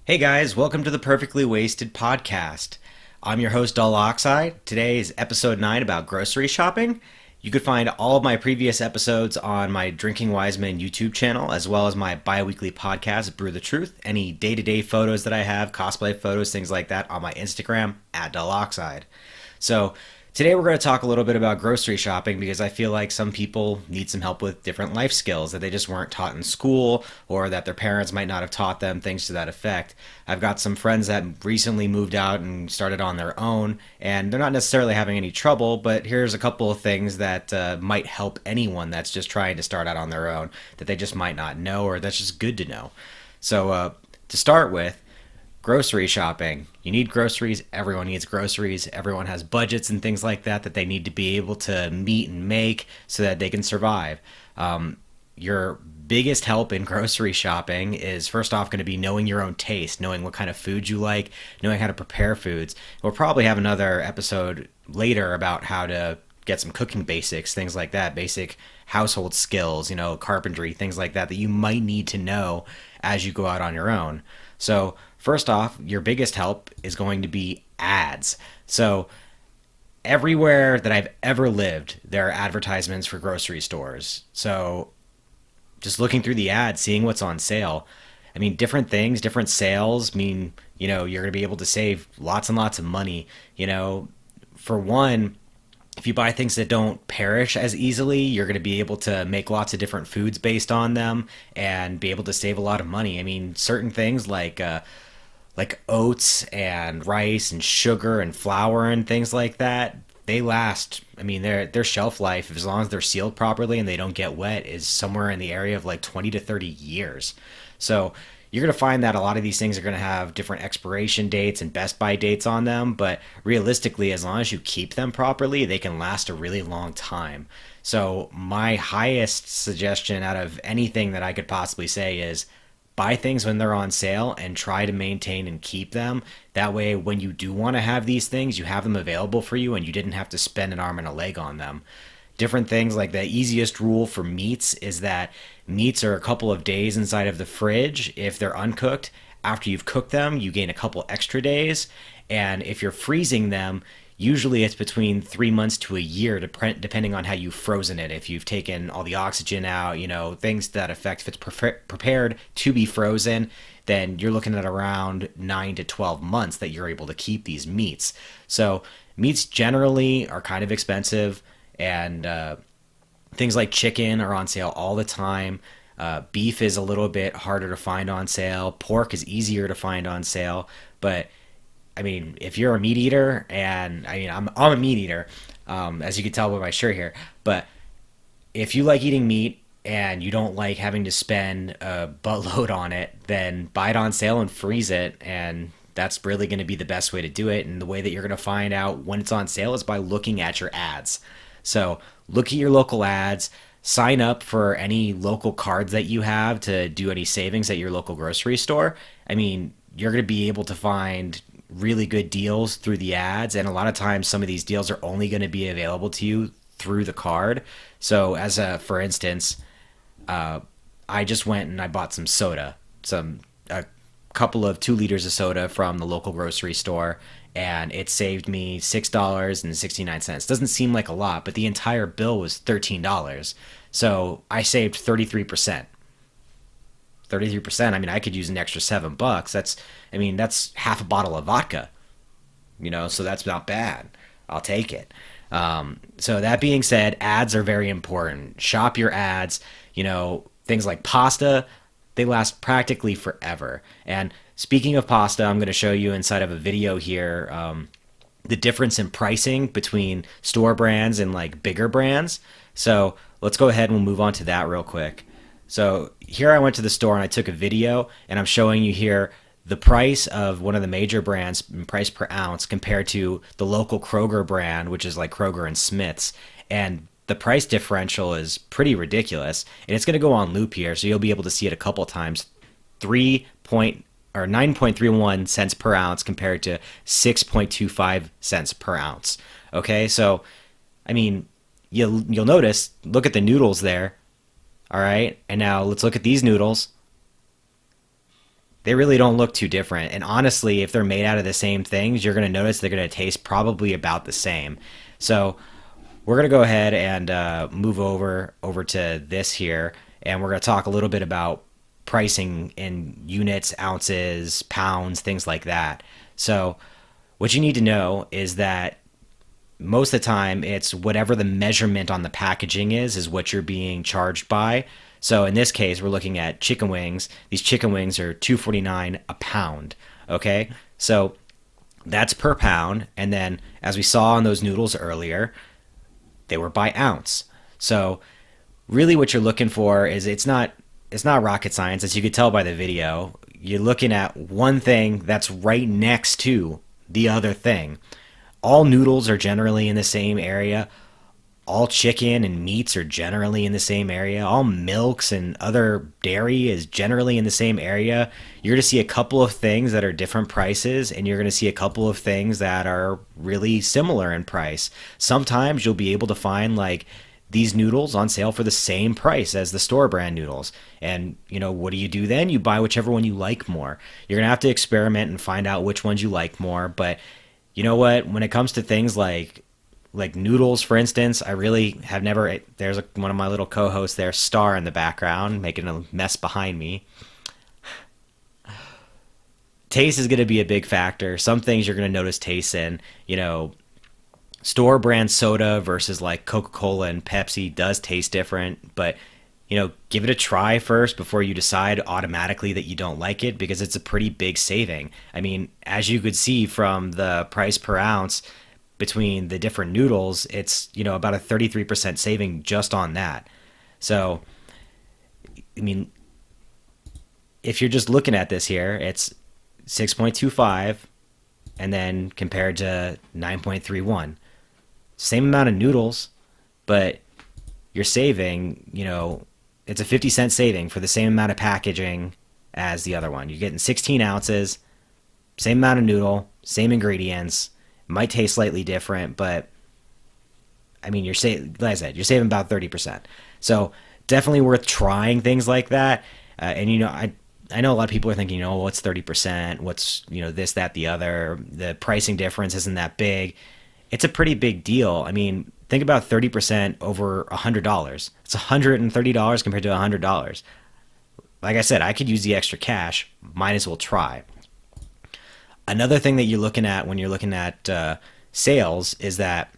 Hey guys, welcome to the Perfectly Wasted podcast. I'm your host, DullOxide. Today is episode 9 about grocery shopping. You could find all of my previous episodes on my Drinking Wise Men YouTube channel, as well as my bi-weekly podcast, Brew the Truth. Any day-to-day photos that I have, cosplay photos, things like that, on my Instagram, at DullOxide. So today we're going to talk a little bit about grocery shopping because I feel like some people need some help with different life skills that they just weren't taught in school or that their parents might not have taught them, things to that effect. I've got some friends that recently moved out and started on their own, and they're not necessarily having any trouble, but here's a couple of things that might help anyone that's just trying to start out on their own that they just might not know, or that's just good to know. So to start with, grocery shopping. You need groceries. Everyone needs groceries. Everyone has budgets and things like that that they need to be able to meet and make so that they can survive. Your biggest help in grocery shopping is first off going to be knowing your own taste, knowing what kind of food you like, knowing how to prepare foods. We'll probably have another episode later about how to get some cooking basics, things like that, basic household skills, carpentry, things like that you might need to know as you go out on your own. So first off, your biggest help is going to be ads. So everywhere that I've ever lived, there are advertisements for grocery stores. So just looking through the ads, seeing what's on sale. I mean, different things, different sales mean, you're going to be able to save lots and lots of money. For one, if you buy things that don't perish as easily, you're going to be able to make lots of different foods based on them and be able to save a lot of money. I mean, certain things like oats and rice and sugar and flour and things like that, they last. I mean, their shelf life, as long as they're sealed properly and they don't get wet, is somewhere in the area of like 20 to 30 years. So you're going to find that a lot of these things are going to have different expiration dates and best by dates on them, but realistically, as long as you keep them properly, they can last a really long time. So my highest suggestion out of anything that I could possibly say is buy things when they're on sale and try to maintain and keep them. That way, when you do want to have these things, you have them available for you and you didn't have to spend an arm and a leg on them. Different things, like the easiest rule for meats is that meats are a couple of days inside of the fridge if they're uncooked. After you've cooked them, you gain a couple extra days. And if you're freezing them, usually it's between 3 months to a year, depending on how you've frozen it. If you've taken all the oxygen out, things to that effect. If it's prepared to be frozen, then you're looking at around 9 to 12 months that you're able to keep these meats. So meats generally are kind of expensive, and things like chicken are on sale all the time. Beef is a little bit harder to find on sale. Pork is easier to find on sale. But I mean, if you're a meat eater, and I mean, I'm a meat eater, as you can tell by my shirt here. But if you like eating meat and you don't like having to spend a buttload on it, then buy it on sale and freeze it, and that's really going to be the best way to do it. And the way that you're going to find out when it's on sale is by looking at your ads. So look at your local ads, sign up for any local cards that you have to do any savings at your local grocery store. I mean, you're going to be able to find really good deals through the ads, and a lot of times some of these deals are only going to be available to you through the card. So for instance, I just went and I bought some soda, a couple of 2 liters of soda from the local grocery store, and it saved me $6.69. Doesn't seem like a lot, but the entire bill was $13. So I saved 33%. 33%. I mean, I could use an extra $7. That's half a bottle of vodka. So that's not bad. I'll take it. So that being said, ads are very important. Shop your ads. Things like pasta, they last practically forever. And speaking of pasta, I'm going to show you inside of a video here the difference in pricing between store brands and like bigger brands. So let's go ahead and we'll move on to that real quick. So here I went to the store and I took a video, and I'm showing you here the price of one of the major brands in price per ounce compared to the local Kroger brand, which is like Kroger and Smith's. And the price differential is pretty ridiculous. And it's going to go on loop here, so you'll be able to see it a couple times. 9.31 cents per ounce compared to 6.25 cents per ounce. Okay, so I mean, you'll notice, look at the noodles there. All right, and now let's look at these noodles. They really don't look too different. And honestly, if they're made out of the same things, you're going to notice they're going to taste probably about the same. So we're going to go ahead and move over to this here, and we're going to talk a little bit about pricing in units, ounces, pounds, things like that. So what you need to know is that most of the time it's whatever the measurement on the packaging is what you're being charged by. So in this case, we're looking at chicken wings. These chicken wings are $2.49 a pound. Okay, so that's per pound. And then, as we saw on those noodles earlier, they were by ounce. So really, what you're looking for is it's not rocket science, as you could tell by the video. You're looking at one thing that's right next to the other thing. All noodles are generally in the same area. All chicken and meats are generally in the same area. All milks and other dairy is generally in the same area. You're going to see a couple of things that are different prices, and you're going to see a couple of things that are really similar in price. Sometimes you'll be able to find like these noodles on sale for the same price as the store brand noodles. And what do you do then? You buy whichever one you like more. You're going to have to experiment and find out which ones you like more. But you know what? When it comes to things like noodles, for instance, I really have never. There's one of my little co-hosts there, Star, in the background, making a mess behind me. Taste is going to be a big factor. Some things you're going to notice taste in. Store brand soda versus like Coca-Cola and Pepsi does taste different, but give it a try first before you decide automatically that you don't like it, because it's a pretty big saving. I mean, as you could see from the price per ounce between the different noodles, it's about a 33% saving just on that. So I mean, if you're just looking at this here, it's 6.25 and then compared to 9.31, same amount of noodles, but you're saving, it's a 50-cent saving for the same amount of packaging as the other one. You're getting 16 ounces, same amount of noodle, same ingredients. It might taste slightly different, but I mean, like I said, you're saving about 30%. So definitely worth trying things like that. And I know a lot of people are thinking, what's 30%? What's, this, that, the other? The pricing difference isn't that big. It's a pretty big deal. I mean, think about 30% over $100. It's $130 compared to $100. Like I said, I could use the extra cash. Might as well try. Another thing that you're looking at when you're looking at sales is that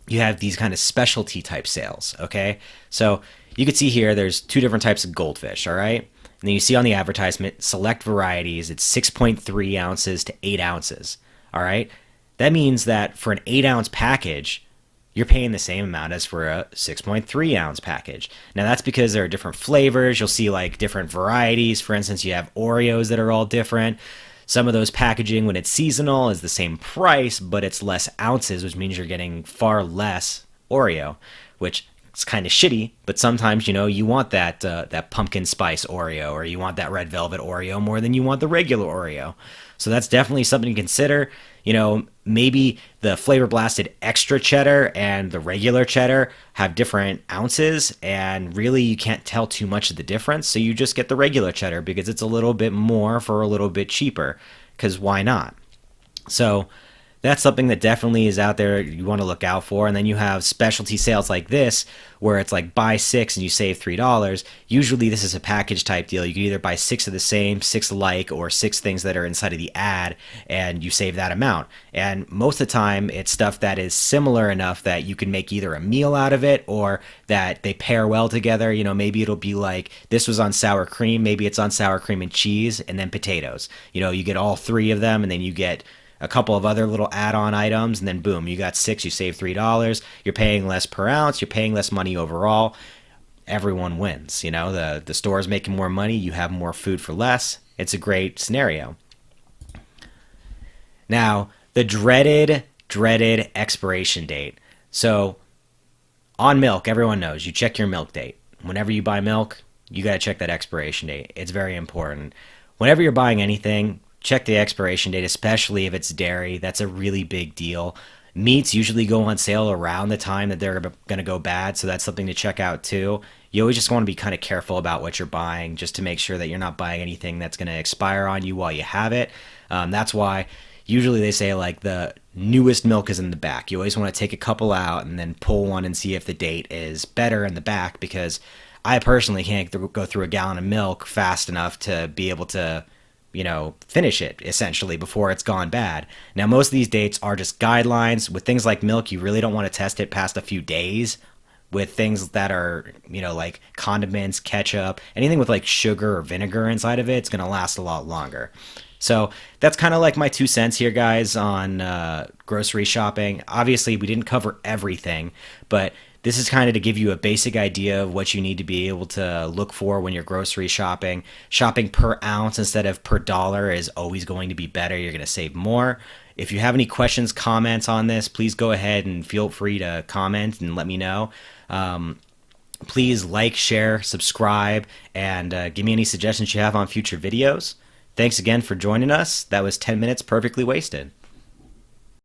you have these kind of specialty type sales, okay? So you can see here there's two different types of goldfish, all right? And then you see on the advertisement, select varieties, it's 6.3 ounces to 8 ounces, all right? That means that for an 8-ounce package, you're paying the same amount as for a 6.3 ounce package. Now that's because there are different flavors. You'll see like different varieties. For instance, you have Oreos that are all different. Some of those packaging when it's seasonal is the same price, but it's less ounces, which means you're getting far less Oreo, which is kind of shitty. But sometimes, you want that pumpkin spice Oreo, or you want that red velvet Oreo more than you want the regular Oreo. So that's definitely something to consider. Maybe the flavor blasted extra cheddar and the regular cheddar have different ounces, and really you can't tell too much of the difference. So you just get the regular cheddar because it's a little bit more for a little bit cheaper, because why not? So that's something that definitely is out there you want to look out for. And then you have specialty sales like this, where it's like buy 6 and you save $3. Usually this is a package type deal. You can either buy 6 of the same, 6 alike, or 6 things that are inside of the ad, and you save that amount. And most of the time it's stuff that is similar enough that you can make either a meal out of it, or that they pair well together. Maybe it'll be like this was on sour cream, maybe it's on sour cream and cheese, and then potatoes. You get all 3 of them, and then you get a couple of other little add-on items, and then boom, you got 6, you save $3. You're paying less per ounce, you're paying less money overall. Everyone wins. The store's making more money, you have more food for less. It's a great scenario. Now, the dreaded expiration date. So on milk, everyone knows you check your milk date. Whenever you buy milk, you got to check that expiration date. It's very important. Whenever you're buying anything, check the expiration date, especially if it's dairy. That's a really big deal. Meats usually go on sale around the time that they're going to go bad, so that's something to check out too. you always just want to be kind of careful about what you're buying, just to make sure that you're not buying anything that's going to expire on you while you have it. That's why usually they say like the newest milk is in the back. You always want to take a couple out and then pull one and see if the date is better in the back, because I personally can't go through a gallon of milk fast enough to be able to, finish it essentially before it's gone bad. Now, most of these dates are just guidelines. With things like milk, you really don't want to test it past a few days. With things that are, like condiments, ketchup, anything with like sugar or vinegar inside of it, it's going to last a lot longer. So that's kind of like my 2 cents here, guys, on grocery shopping. Obviously, we didn't cover everything, but this is kind of to give you a basic idea of what you need to be able to look for when you're grocery shopping. Shopping per ounce instead of per dollar is always going to be better. You're going to save more. If you have any questions, comments on this, please go ahead and feel free to comment and let me know. Please like, share, subscribe, and give me any suggestions you have on future videos. Thanks again for joining us. That was 10 minutes perfectly wasted.